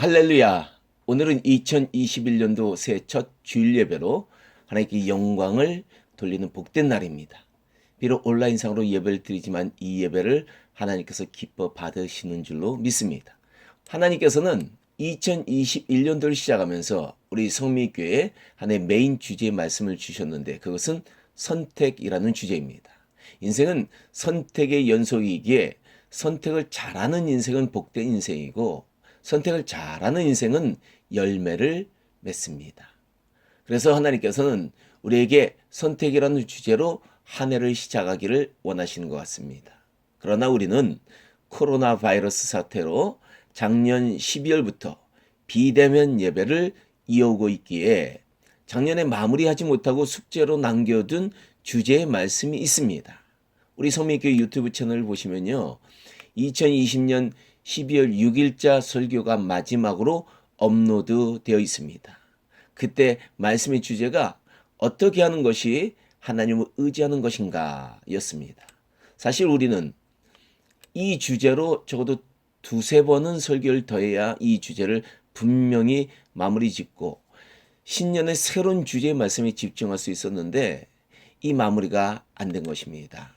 할렐루야. 오늘은 2021년도 새해 첫 주일 예배로 하나님께 영광을 돌리는 복된 날입니다. 비록 온라인상으로 예배를 드리지만 이 예배를 하나님께서 기뻐 받으시는 줄로 믿습니다. 하나님께서는 2021년도를 시작하면서 우리 성미교회에 하나의 메인 주제의 말씀을 주셨는데 그것은 선택이라는 주제입니다. 인생은 선택의 연속이기에 선택을 잘하는 인생은 복된 인생이고 선택을 잘하는 인생은 열매를 맺습니다. 그래서 하나님께서는 우리에게 선택이라는 주제로 한 해를 시작하기를 원하시는 것 같습니다. 그러나 우리는 코로나 바이러스 사태로 작년 12월부터 비대면 예배를 이어오고 있기에 작년에 마무리하지 못하고 숙제로 남겨둔 주제의 말씀이 있습니다. 우리 성민교회 유튜브 채널을 보시면요. 2020년 12월 6일자 설교가 마지막으로 업로드 되어 있습니다. 그때 말씀의 주제가 어떻게 하는 것이 하나님을 의지하는 것인가 였습니다. 사실 우리는 이 주제로 적어도 두세 번은 설교를 더해야 이 주제를 분명히 마무리 짓고 신년의 새로운 주제의 말씀에 집중할 수 있었는데 이 마무리가 안 된 것입니다.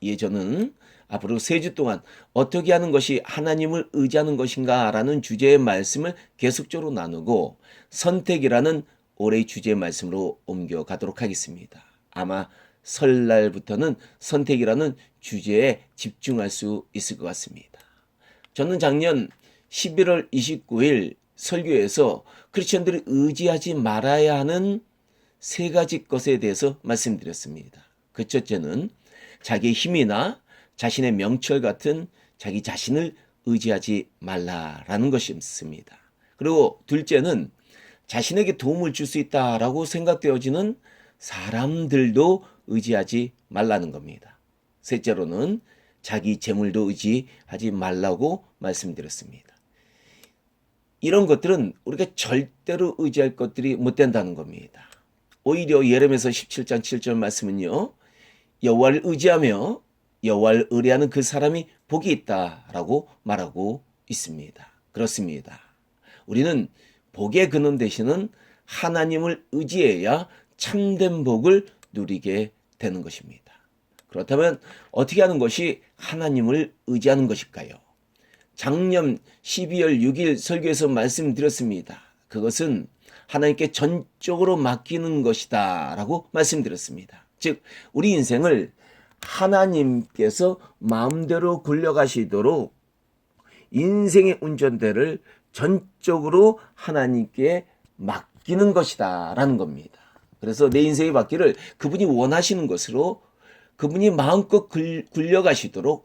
이에 저는 앞으로 3주 동안 어떻게 하는 것이 하나님을 의지하는 것인가 라는 주제의 말씀을 계속적으로 나누고 선택이라는 올해의 주제의 말씀으로 옮겨가도록 하겠습니다. 아마 설날부터는 선택이라는 주제에 집중할 수 있을 것 같습니다. 저는 작년 11월 29일 설교에서 크리스천들이 의지하지 말아야 하는 3가지 것에 대해서 말씀드렸습니다. 그 첫째는 자기의 힘이나 자신의 명철 같은 자기 자신을 의지하지 말라라는 것이었습니다. 그리고 둘째는 자신에게 도움을 줄 수 있다라고 생각되어지는 사람들도 의지하지 말라는 겁니다. 셋째로는 자기 재물도 의지하지 말라고 말씀드렸습니다. 이런 것들은 우리가 절대로 의지할 것들이 못 된다는 겁니다. 오히려 예레미야서 17장 7절 말씀은요. 여호와를 의지하며 여호와를 의뢰하는 그 사람이 복이 있다라고 말하고 있습니다. 그렇습니다. 우리는 복의 근원 되시는 하나님을 의지해야 참된 복을 누리게 되는 것입니다. 그렇다면 어떻게 하는 것이 하나님을 의지하는 것일까요? 작년 12월 6일 설교에서 말씀드렸습니다. 그것은 하나님께 전적으로 맡기는 것이다 라고 말씀드렸습니다. 즉 우리 인생을 하나님께서 마음대로 굴려가시도록 인생의 운전대를 전적으로 하나님께 맡기는 것이다 라는 겁니다. 그래서 내 인생의 바퀴를 그분이 원하시는 것으로 그분이 마음껏 굴려가시도록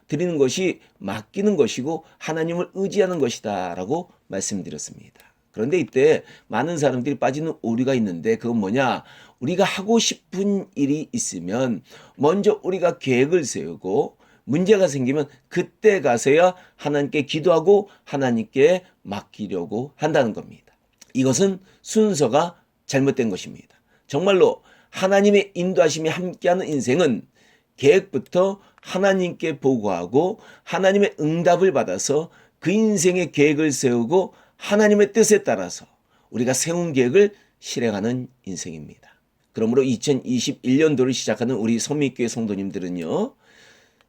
드리는 것이 맡기는 것이고 하나님을 의지하는 것이다 라고 말씀드렸습니다. 그런데 이때 많은 사람들이 빠지는 오류가 있는데 그건 뭐냐? 우리가 하고 싶은 일이 있으면 먼저 우리가 계획을 세우고 문제가 생기면 그때 가서야 하나님께 기도하고 하나님께 맡기려고 한다는 겁니다. 이것은 순서가 잘못된 것입니다. 정말로 하나님의 인도하심이 함께하는 인생은 계획부터 하나님께 보고하고 하나님의 응답을 받아서 그 인생의 계획을 세우고 하나님의 뜻에 따라서 우리가 세운 계획을 실행하는 인생입니다. 그러므로 2021년도를 시작하는 우리 성민교회 성도님들은요.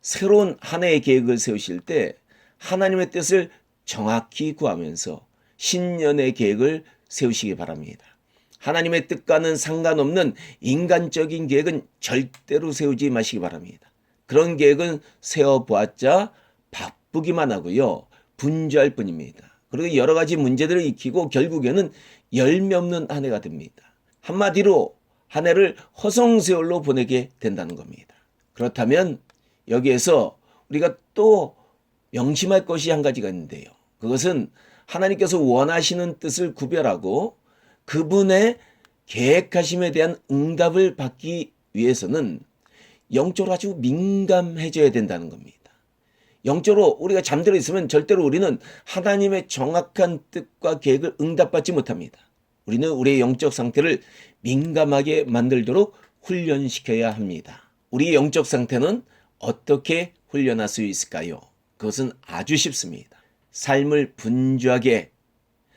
새로운 한 해의 계획을 세우실 때 하나님의 뜻을 정확히 구하면서 신년의 계획을 세우시기 바랍니다. 하나님의 뜻과는 상관없는 인간적인 계획은 절대로 세우지 마시기 바랍니다. 그런 계획은 세워보았자 바쁘기만 하고요. 분주할 뿐입니다. 그리고 여러 가지 문제들을 익히고 결국에는 열매 없는 한 해가 됩니다. 한마디로 한 해를 허송세월로 보내게 된다는 겁니다. 그렇다면 여기에서 우리가 또 명심할 것이 한 가지가 있는데요. 그것은 하나님께서 원하시는 뜻을 구별하고 그분의 계획하심에 대한 응답을 받기 위해서는 영적으로 아주 민감해져야 된다는 겁니다. 영적으로 우리가 잠들어 있으면 절대로 우리는 하나님의 정확한 뜻과 계획을 응답받지 못합니다. 우리는 우리의 영적 상태를 민감하게 만들도록 훈련시켜야 합니다. 우리의 영적 상태는 어떻게 훈련할 수 있을까요? 그것은 아주 쉽습니다. 삶을 분주하게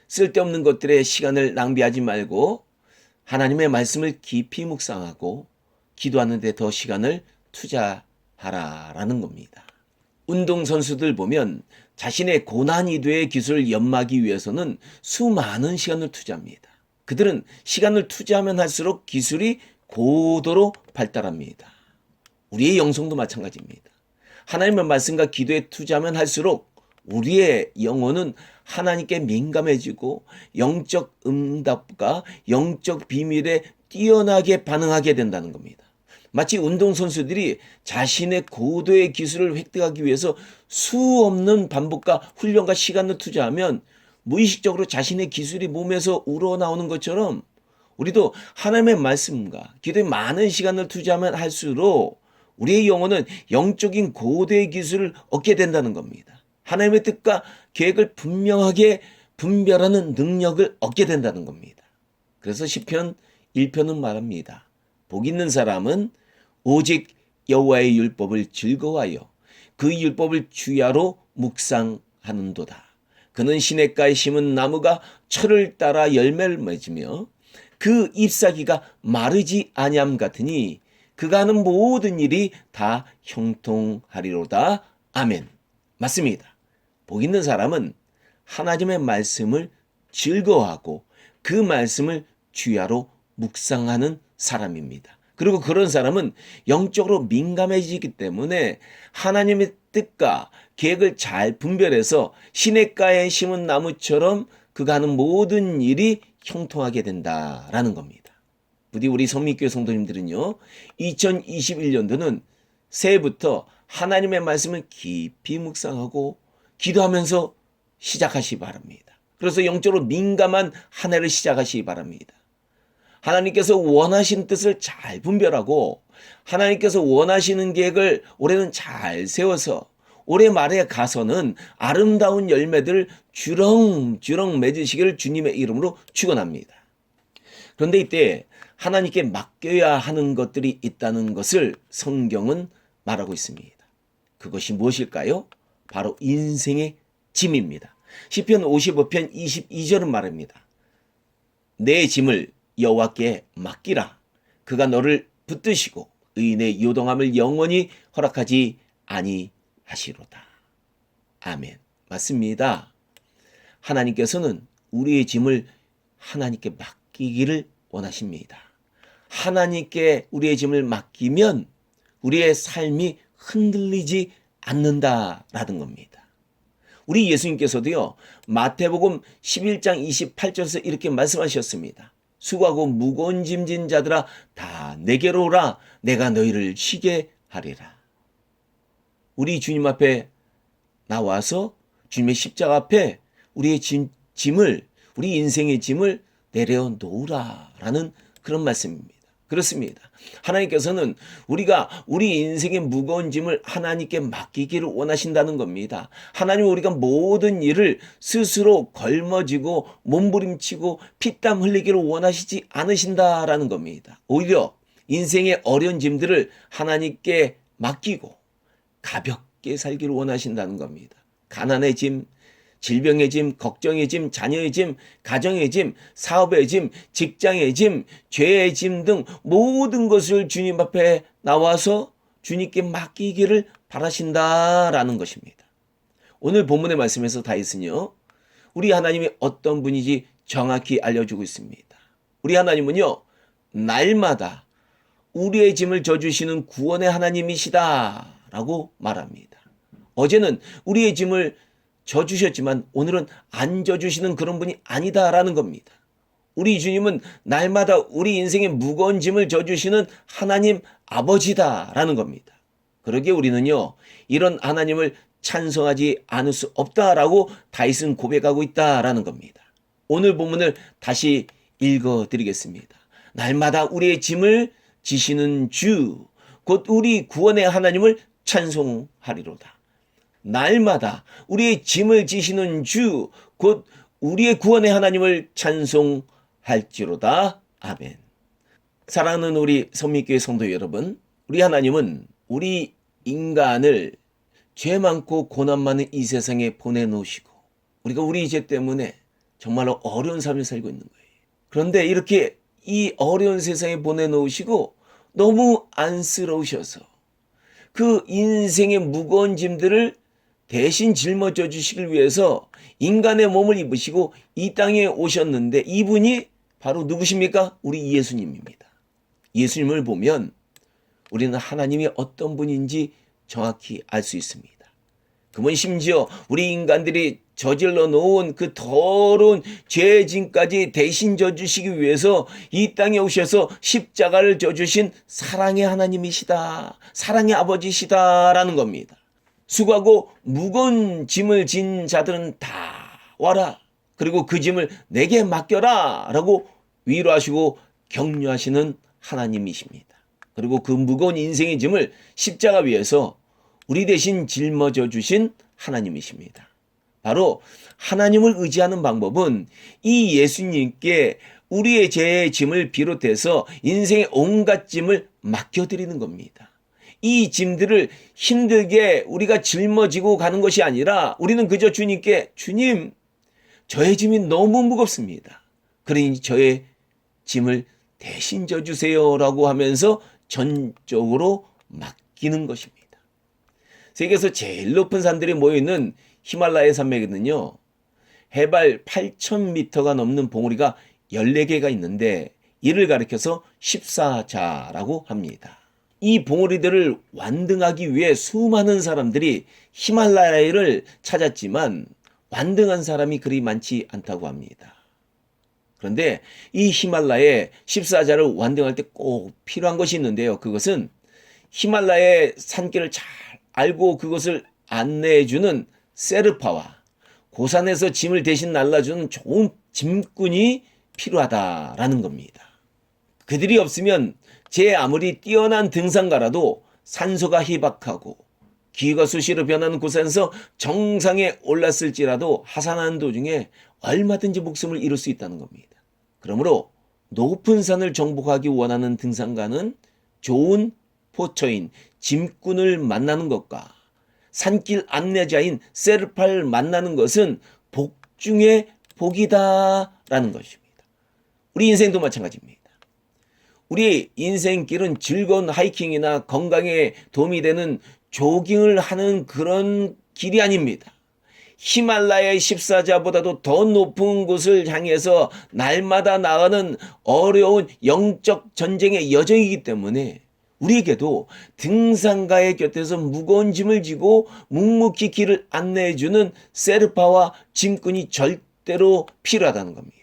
쓸데없는 것들에 시간을 낭비하지 말고 하나님의 말씀을 깊이 묵상하고 기도하는 데 더 시간을 투자하라라는 겁니다. 운동선수들 보면 자신의 고난이도의 기술을 연마하기 위해서는 수많은 시간을 투자합니다. 그들은 시간을 투자하면 할수록 기술이 고도로 발달합니다. 우리의 영성도 마찬가지입니다. 하나님의 말씀과 기도에 투자하면 할수록 우리의 영혼은 하나님께 민감해지고 영적 응답과 영적 비밀에 뛰어나게 반응하게 된다는 겁니다. 마치 운동선수들이 자신의 고도의 기술을 획득하기 위해서 수없는 반복과 훈련과 시간을 투자하면 무의식적으로 자신의 기술이 몸에서 우러나오는 것처럼 우리도 하나님의 말씀과 기도에 많은 시간을 투자하면 할수록 우리의 영혼은 영적인 고도의 기술을 얻게 된다는 겁니다. 하나님의 뜻과 계획을 분명하게 분별하는 능력을 얻게 된다는 겁니다. 그래서 시편 1편은 말합니다. 복 있는 사람은 오직 여호와의 율법을 즐거워하여 그 율법을 주야로 묵상하는도다. 그는 시냇가에 심은 나무가 철을 따라 열매를 맺으며 그 잎사귀가 마르지 아니함 같으니 그가 하는 모든 일이 다 형통하리로다. 아멘. 맞습니다. 복 있는 사람은 하나님의 말씀을 즐거워하고 그 말씀을 주야로 묵상하는 사람입니다. 그리고 그런 사람은 영적으로 민감해지기 때문에 하나님의 뜻과 계획을 잘 분별해서 시냇가에 심은 나무처럼 그가 하는 모든 일이 형통하게 된다라는 겁니다. 부디 우리 성민교회 성도님들은요, 2021년도는 새해부터 하나님의 말씀을 깊이 묵상하고 기도하면서 시작하시기 바랍니다. 그래서 영적으로 민감한 한 해를 시작하시기 바랍니다. 하나님께서 원하시는 뜻을 잘 분별하고 하나님께서 원하시는 계획을 올해는 잘 세워서 올해 말에 가서는 아름다운 열매들을 주렁주렁 맺으시기를 주님의 이름으로 축원합니다. 그런데 이때 하나님께 맡겨야 하는 것들이 있다는 것을 성경은 말하고 있습니다. 그것이 무엇일까요? 바로 인생의 짐입니다. 시편 55편 22절은 말합니다. 내 짐을 여호와께 맡기라. 그가 너를 붙드시고 의인의 요동함을 영원히 허락하지 아니하시로다. 아멘. 맞습니다. 하나님께서는 우리의 짐을 하나님께 맡기기를 원하십니다. 하나님께 우리의 짐을 맡기면 우리의 삶이 흔들리지 않는다라는 겁니다. 우리 예수님께서도요, 마태복음 11장 28절에서 이렇게 말씀하셨습니다. 수고하고 무거운 짐진 자들아 다 내게로 오라. 내가 너희를 쉬게 하리라. 우리 주님 앞에 나와서 주님의 십자가 앞에 우리의 짐을, 우리 인생의 짐을 내려놓으라라는 그런 말씀입니다. 그렇습니다. 하나님께서는 우리가 우리 인생의 무거운 짐을 하나님께 맡기기를 원하신다는 겁니다. 하나님은 우리가 모든 일을 스스로 걸머지고 몸부림치고 피땀 흘리기를 원하시지 않으신다라는 겁니다. 오히려 인생의 어려운 짐들을 하나님께 맡기고 가볍게 살기를 원하신다는 겁니다. 가난의 짐, 질병의 짐, 걱정의 짐, 자녀의 짐, 가정의 짐, 사업의 짐, 직장의 짐, 죄의 짐 등 모든 것을 주님 앞에 나와서 주님께 맡기기를 바라신다라는 것입니다. 오늘 본문의 말씀에서 다윗은요, 우리 하나님이 어떤 분인지 정확히 알려주고 있습니다. 우리 하나님은요, 날마다 우리의 짐을 져주시는 구원의 하나님이시다라고 말합니다. 어제는 우리의 짐을 져주셨지만 오늘은 안 져주시는 그런 분이 아니다라는 겁니다. 우리 주님은 날마다 우리 인생의 무거운 짐을 져주시는 하나님 아버지다라는 겁니다. 그러기에 우리는요, 이런 하나님을 찬송하지 않을 수 없다라고 다윗은 고백하고 있다라는 겁니다. 오늘 본문을 다시 읽어드리겠습니다. 날마다 우리의 짐을 지시는 주, 곧 우리 구원의 하나님을 찬송하리로다. 날마다 우리의 짐을 지시는 주, 곧 우리의 구원의 하나님을 찬송할지로다. 아멘. 사랑하는 우리 성민교회 성도 여러분, 우리 하나님은 우리 인간을 죄 많고 고난 많은 이 세상에 보내놓으시고 우리가 우리 죄 때문에 정말로 어려운 삶을 살고 있는 거예요. 그런데 이렇게 이 어려운 세상에 보내놓으시고 너무 안쓰러우셔서 그 인생의 무거운 짐들을 대신 짊어져 주시길 위해서 인간의 몸을 입으시고 이 땅에 오셨는데, 이분이 바로 누구십니까? 우리 예수님입니다. 예수님을 보면 우리는 하나님이 어떤 분인지 정확히 알 수 있습니다. 그분 심지어 우리 인간들이 저질러 놓은 그 더러운 죄의 짐까지 대신 져주시기 위해서 이 땅에 오셔서 십자가를 져주신 사랑의 하나님이시다, 사랑의 아버지시다라는 겁니다. 수고하고 무거운 짐을 진 자들은 다 와라, 그리고 그 짐을 내게 맡겨라 라고 위로하시고 격려하시는 하나님이십니다. 그리고 그 무거운 인생의 짐을 십자가 위에서 우리 대신 짊어져 주신 하나님이십니다. 바로 하나님을 의지하는 방법은 이 예수님께 우리의 죄의 짐을 비롯해서 인생의 온갖 짐을 맡겨드리는 겁니다. 이 짐들을 힘들게 우리가 짊어지고 가는 것이 아니라 우리는 그저 주님께, 주님, 저의 짐이 너무 무겁습니다, 그러니 저의 짐을 대신 져주세요 라고 하면서 전적으로 맡기는 것입니다. 세계에서 제일 높은 산들이 모여있는 히말라야 산맥에는요, 해발 8,000m가 넘는 봉우리가 14개가 있는데 이를 가리켜서 14자라고 합니다. 이 봉우리들을 완등하기 위해 수많은 사람들이 히말라야를 찾았지만 완등한 사람이 그리 많지 않다고 합니다. 그런데 이 히말라야 14자를 완등할 때 꼭 필요한 것이 있는데요. 그것은 히말라야의 산길을 잘 알고 그것을 안내해주는 세르파와 고산에서 짐을 대신 날라주는 좋은 짐꾼이 필요하다라는 겁니다. 그들이 없으면 제 아무리 뛰어난 등산가라도 산소가 희박하고 기후가 수시로 변하는 고산에서 정상에 올랐을지라도 하산하는 도중에 얼마든지 목숨을 잃을 수 있다는 겁니다. 그러므로 높은 산을 정복하기 원하는 등산가는 좋은 포처인 짐꾼을 만나는 것과 산길 안내자인 세르파를 만나는 것은 복 중에 복이다라는 것입니다. 우리 인생도 마찬가지입니다. 우리 인생길은 즐거운 하이킹이나 건강에 도움이 되는 조깅을 하는 그런 길이 아닙니다. 히말라야의 14자보다도 더 높은 곳을 향해서 날마다 나가는 어려운 영적 전쟁의 여정이기 때문에 우리에게도 등산가의 곁에서 무거운 짐을 지고 묵묵히 길을 안내해주는 세르파와 짐꾼이 절대로 필요하다는 겁니다.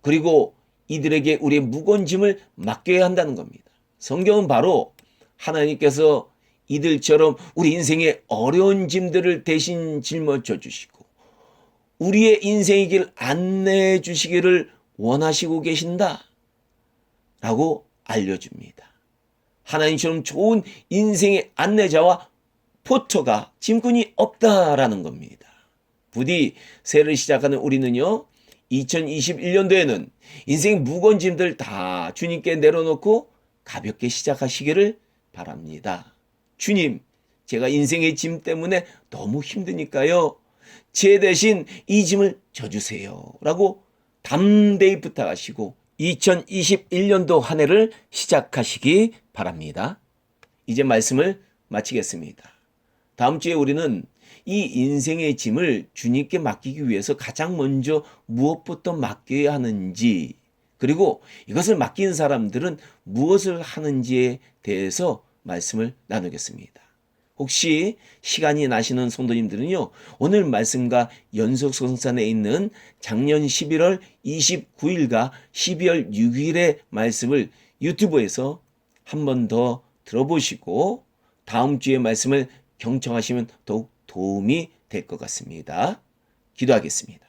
그리고 이들에게 우리의 무거운 짐을 맡겨야 한다는 겁니다. 성경은 바로 하나님께서 이들처럼 우리 인생의 어려운 짐들을 대신 짊어져 주시고 우리의 인생의 길을 안내해 주시기를 원하시고 계신다 라고 알려줍니다. 하나님처럼 좋은 인생의 안내자와 포터가, 짐꾼이 없다라는 겁니다. 부디 새해를 시작하는 우리는요, 2021년도에는 인생의 무거운 짐들 다 주님께 내려놓고 가볍게 시작하시기를 바랍니다. 주님, 제가 인생의 짐 때문에 너무 힘드니까요, 제 대신 이 짐을 져주세요 라고 담대히 부탁하시고 2021년도 한 해를 시작하시기 바랍니다. 이제 말씀을 마치겠습니다. 다음 주에 우리는 이 인생의 짐을 주님께 맡기기 위해서 가장 먼저 무엇부터 맡겨야 하는지, 그리고 이것을 맡긴 사람들은 무엇을 하는지에 대해서 말씀을 나누겠습니다. 혹시 시간이 나시는 성도님들은요, 오늘 말씀과 연속성산에 있는 작년 11월 29일과 12월 6일의 말씀을 유튜브에서 한 번 더 들어보시고 다음 주의 말씀을 경청하시면 더욱 도움이 될 것 같습니다. 기도하겠습니다.